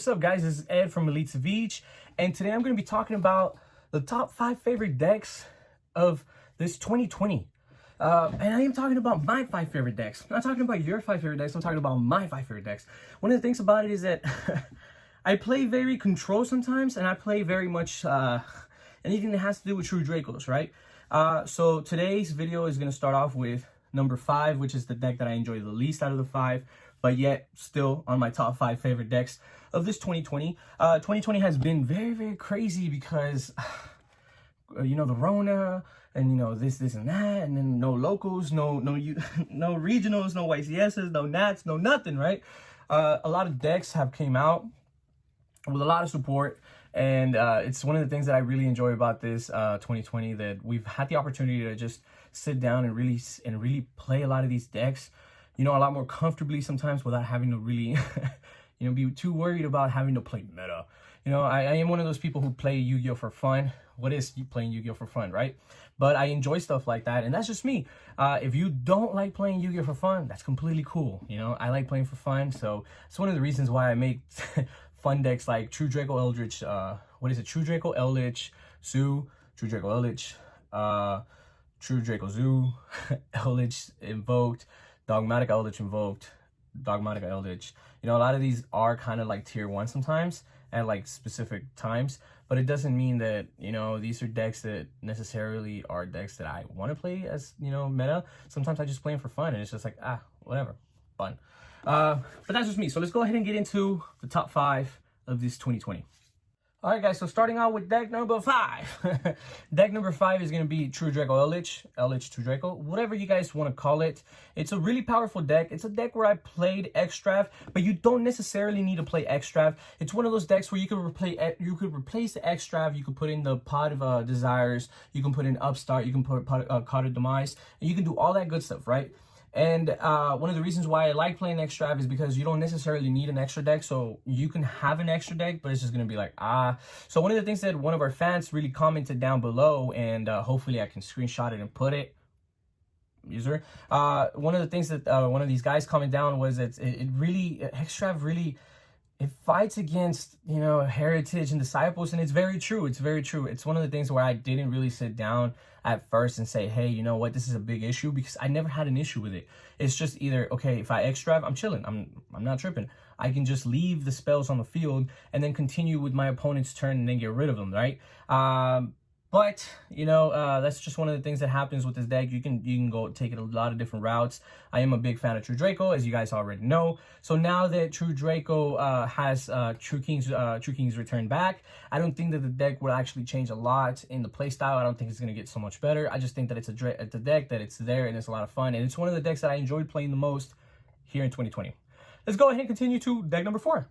what's up, guys? This is Ed from Elite Savage, and today I'm going to be talking about the top 5 favorite decks of this 2020. And I am talking about my 5 favorite decks. I'm not talking about your 5 favorite decks. I'm talking about my 5 favorite decks. One of the things about it is that I play very control sometimes, and I play very much anything that has to do with True Dracos, right? So today's video is going to start off with number 5, which is the deck that I enjoy the least out of the 5, but yet still on my top 5 favorite decks of this 2020. 2020 has been very, very crazy because, you know, the Rona and, you know, this and that, and then no locals, no regionals, no YCSs, no Nats, no nothing, right? A lot of decks have came out with a lot of support, and it's one of the things that I really enjoy about this 2020, that we've had the opportunity to just sit down and really play a lot of these decks, you know, a lot more comfortably sometimes without having to really you know, be too worried about having to play meta. You know, I am one of those people who play Yu-Gi-Oh for fun. What is playing Yu-Gi-Oh for fun, right? But I enjoy stuff like that, and that's just me. If you don't like playing Yu-Gi-Oh for fun, that's completely cool. You know, I like playing for fun, so it's one of the reasons why I make fun decks like True Draco Eldritch, True Draco Eldritch Zoo, True Draco Eldritch, True Draco Zoo, Eldritch Invoked, Dogmatic Eldritch Invoked, Dogmatic Eldritch. You know, a lot of these are kind of like tier 1 sometimes at like specific times, but it doesn't mean that, you know, these are decks that necessarily are decks that I want to play as, you know, meta. Sometimes I just play them for fun, and it's just like, whatever, fun. But that's just me. So let's go ahead and get into the top 5 of this 2020. All right, guys, so starting out with deck number 5. Deck number 5 is going to be True Draco Eldritch True Draco, whatever you guys want to call it. It's a really powerful deck. It's a deck where I played X-Draft, but you don't necessarily need to play X-Draft. It's one of those decks where you could replace the X-Draft. You could put in the Pot of Desires. You can put in Upstart. You can put Card of Demise, and you can do all that good stuff, right? And one of the reasons why I like playing extra is because you don't necessarily need an extra deck. So you can have an extra deck, but it's just going to be like, So one of the things that one of our fans really commented down below, and hopefully I can screenshot it and put it, user. One of the things that one of these guys commented down was that extra really, it fights against, you know, Heritage and Disciples, and it's very true. It's very true. It's one of the things where I didn't really sit down at first and say, hey, you know what, this is a big issue, because I never had an issue with it. It's just either, okay, if I extra, I'm chilling. I'm not tripping. I can just leave the spells on the field and then continue with my opponent's turn and then get rid of them, right? But, you know, that's just one of the things that happens with this deck. You can go take it a lot of different routes. I am a big fan of True Draco, as you guys already know. So now that True Draco has True King's return back, I don't think that the deck will actually change a lot in the playstyle. I don't think it's going to get so much better. I just think that it's a deck that it's there and it's a lot of fun. And it's one of the decks that I enjoyed playing the most here in 2020. Let's go ahead and continue to deck number 4.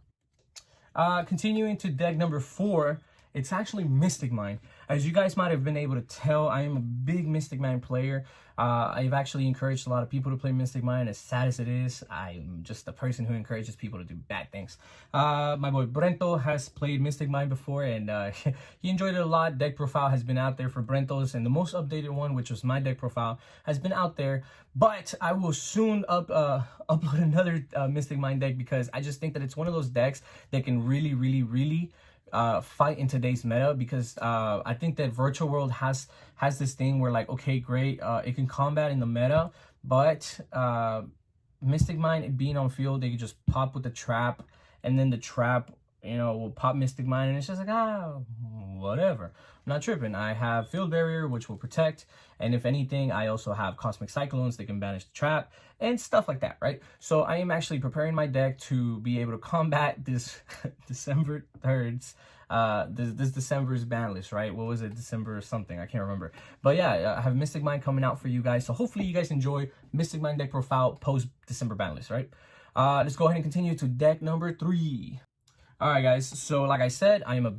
Continuing to deck number 4, it's actually Mystic Mine. As you guys might have been able to tell, I am a big Mystic Mine player. I've actually encouraged a lot of people to play Mystic Mine. As sad as it is, I'm just a person who encourages people to do bad things. My boy Brento has played Mystic Mine before, and he enjoyed it a lot. Deck profile has been out there for Brento's, and the most updated one, which was my deck profile, has been out there. But I will soon upload another Mystic Mine deck, because I just think that it's one of those decks that can really fight in today's meta, because I think that Virtual World has this thing where, like, okay, great, it can combat in the meta, but Mystic Mine, it being on field, they can just pop with the trap, and then the trap, you know, will pop Mystic Mine, and it's just like, whatever. I'm not tripping. I have Field Barrier, which will protect, and if anything, I also have Cosmic Cyclones that can banish the trap, and stuff like that, right? So I am actually preparing my deck to be able to combat this December 3rd's, this December's ban list, right? What was it? December something, I can't remember. But yeah, I have Mystic Mine coming out for you guys, so hopefully you guys enjoy Mystic Mine deck profile post December ban list, right? Let's go ahead and continue to deck number 3. All right, guys, so like I said, I am a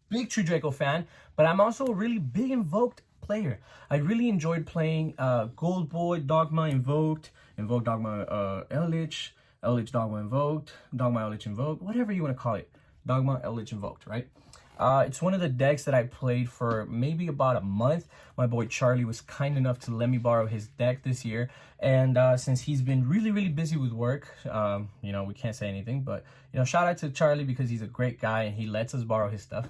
big True Draco fan, but I'm also a really big Invoked player. I really enjoyed playing Gold Boy, Dogma Invoked, Dogma Eldritch, Dogma Invoked, Dogma Eldritch Invoked, whatever you want to call it. Dogma Eldritch Invoked, right? It's one of the decks that I played for maybe about a month. My boy Charlie was kind enough to let me borrow his deck this year. And since he's been really, really busy with work, you know, we can't say anything. But, you know, shout out to Charlie because he's a great guy and he lets us borrow his stuff.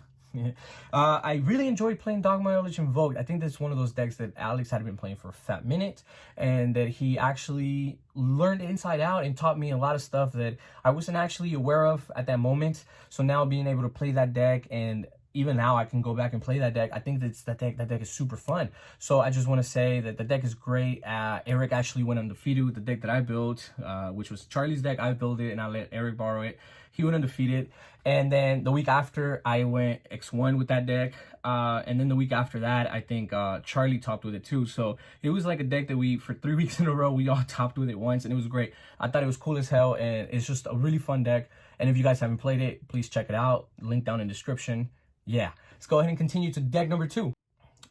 I really enjoyed playing Dogma Eldritch Invoked. I think that's one of those decks that Alex had been playing for a fat minute, and that he actually learned inside out and taught me a lot of stuff that I wasn't actually aware of at that moment. So now being able to play that deck, and even now I can go back and play that deck, I think that deck is super fun. So I just want to say that the deck is great. Eric actually went undefeated with the deck that I built, which was Charlie's deck. I built it and I let Eric borrow it. He went undefeated. And then the week after, I went X1 with that deck. And then the week after that, I think Charlie topped with it too. So it was like a deck that for 3 weeks in a row, we all topped with it once. And it was great. I thought it was cool as hell. And it's just a really fun deck. And if you guys haven't played it, please check it out. Link down in the description. Yeah, let's go ahead and continue to deck number 2.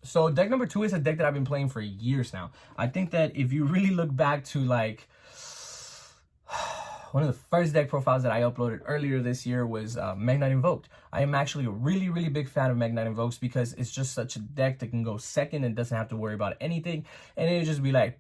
So deck number 2 is a deck that I've been playing for years now. I think that if you really look back to like one of the first deck profiles that I uploaded earlier this year was Magnite Invoked. I am actually a really, really big fan of Magnite Invokes because it's just such a deck that can go second and doesn't have to worry about anything. And it'll just be like,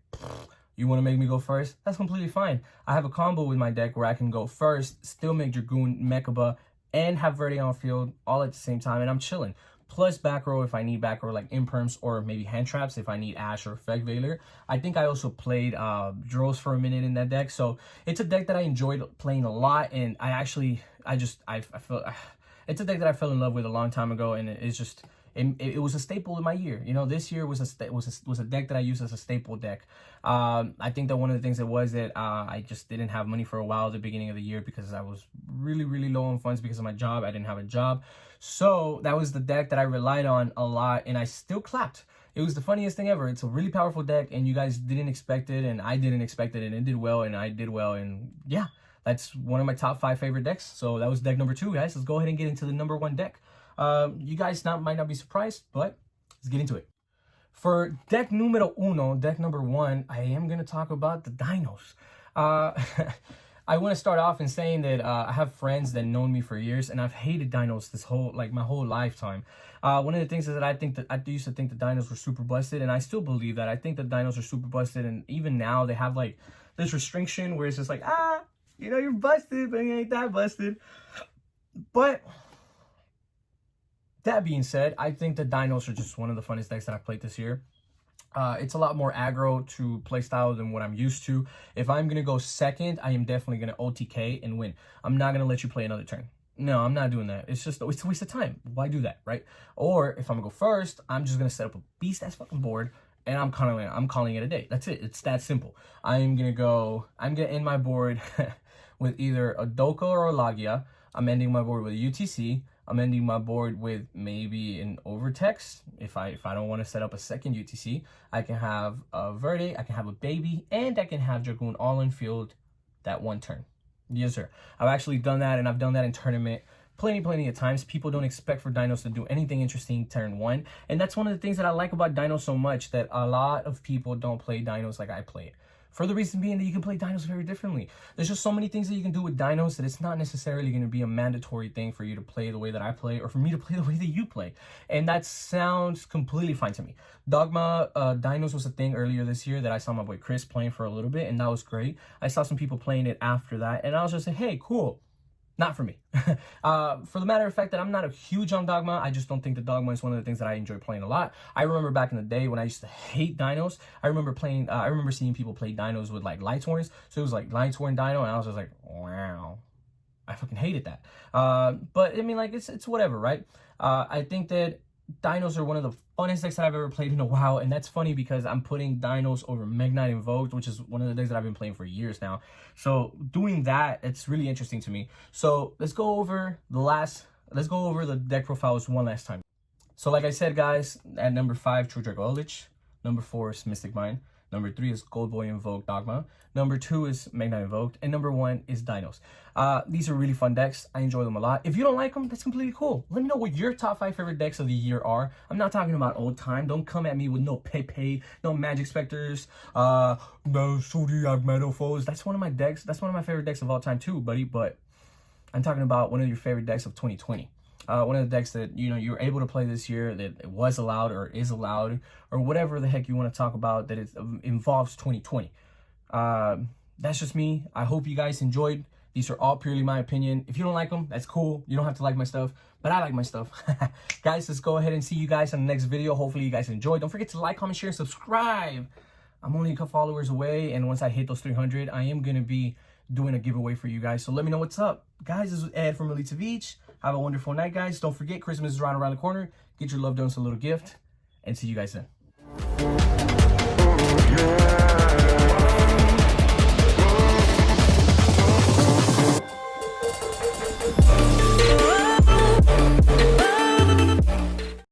you want to make me go first? That's completely fine. I have a combo with my deck where I can go first, still make Dragoon, Mechaba, and have Verde on field all at the same time, and I'm chilling. Plus back row if I need back row, like imperms or maybe hand traps if I need Ash or Effect Veiler. I think I also played Dros for a minute in that deck, so it's a deck that I enjoyed playing a lot, and I feel it's a deck that I fell in love with a long time ago, and it's just it was a staple in my year. You know, this year was a deck that I used as a staple deck. I think that one of the things that was that I just didn't have money for a while at the beginning of the year because I was really, really low on funds because of my job. I didn't have a job. So that was the deck that I relied on a lot, and I still clapped. It was the funniest thing ever. It's a really powerful deck, and you guys didn't expect it, and I didn't expect it, and it did well, and I did well, and yeah, that's one of my top 5 favorite decks. So that was deck number 2, guys. Let's go ahead and get into the number 1 deck. You guys might not be surprised, but let's get into it. For deck numero uno, deck number 1, I am going to talk about the dinos. I want to start off in saying that I have friends that known me for years, and I've hated dinos my whole lifetime. One of the things is that I used to think the dinos were super busted, and I still believe that. I think the dinos are super busted, and even now they have like this restriction where it's just like, you know, you're busted, but you ain't that busted. But that being said, I think the dinos are just one of the funnest decks that I've played this year. It's a lot more aggro to playstyle than what I'm used to. If I'm going to go second, I am definitely going to OTK and win. I'm not going to let you play another turn. No, I'm not doing that. It's a waste of time. Why do that, right? Or if I'm going to go first, I'm just going to set up a beast-ass fucking board, and I'm calling it a day. That's it. It's that simple. I'm going to end my board with either a Doka or a Lagia. I'm ending my board with a UTC. I'm ending my board with maybe an Overtext. If I don't want to set up a second UTC, I can have a Verde, I can have a Baby, and I can have Dragoon all in field that one turn. Yes, sir. I've actually done that, and I've done that in tournament plenty of times. People don't expect for dinos to do anything interesting turn 1, and that's one of the things that I like about dinos so much, that a lot of people don't play dinos like I play it. For the reason being that you can play dinos very differently. There's just so many things that you can do with dinos that it's not necessarily going to be a mandatory thing for you to play the way that I play, or for me to play the way that you play. And that sounds completely fine to me. Dogma dinos was a thing earlier this year that I saw my boy Chris playing for a little bit, and that was great. I saw some people playing it after that, and I was just like, hey, cool. Not for me. For the matter of fact that I'm not a huge on Dogma. I just don't think that Dogma is one of the things that I enjoy playing a lot. I remember back in the day when I used to hate dinos. I remember seeing people play dinos with like Lightsworns. So it was like Lightsworn Dino, and I was just like, wow. I fucking hated that. But I mean, like, it's whatever, right? I think that dinos are one of the funnest decks that I've ever played in a while, and that's funny because I'm putting dinos over Magnite Invoked, which is one of the decks that I've been playing for years now. So doing that, it's really interesting to me. So let's go over the deck profiles one last time. So like I said, guys, at number 5, True Draco Eldritch. Number 4 is Mystic Mine. Number 3 is Gold Boy Invoked Dogma. Number 2 is Magnite Invoked. And number 1 is Dinos. These are really fun decks. I enjoy them a lot. If you don't like them, that's completely cool. Let me know what your top 5 favorite decks of the year are. I'm not talking about old time. Don't come at me with no Pepe, no Magic Specters, no Zodiac Metalfoes. That's one of my decks. That's one of my favorite decks of all time too, buddy. But I'm talking about one of your favorite decks of 2020. one of the decks that, you know, you were able to play this year, that it was allowed or is allowed, or whatever the heck you want to talk about, that it involves 2020. That's just me. I hope you guys enjoyed. These are all purely my opinion. If you don't like them, that's cool. You don't have to like my stuff, but I like my stuff. Guys, let's go ahead and see you guys in the next video. Hopefully you guys enjoyed. Don't forget to like, comment, share, and subscribe. I'm only a couple followers away, and once I hit those 300, I am going to be doing a giveaway for you guys. So let me know what's up. Guys, this is Ed from Elite of Each. Have a wonderful night, guys. Don't forget, Christmas is around the corner. Get your loved ones a little gift, and see you guys then.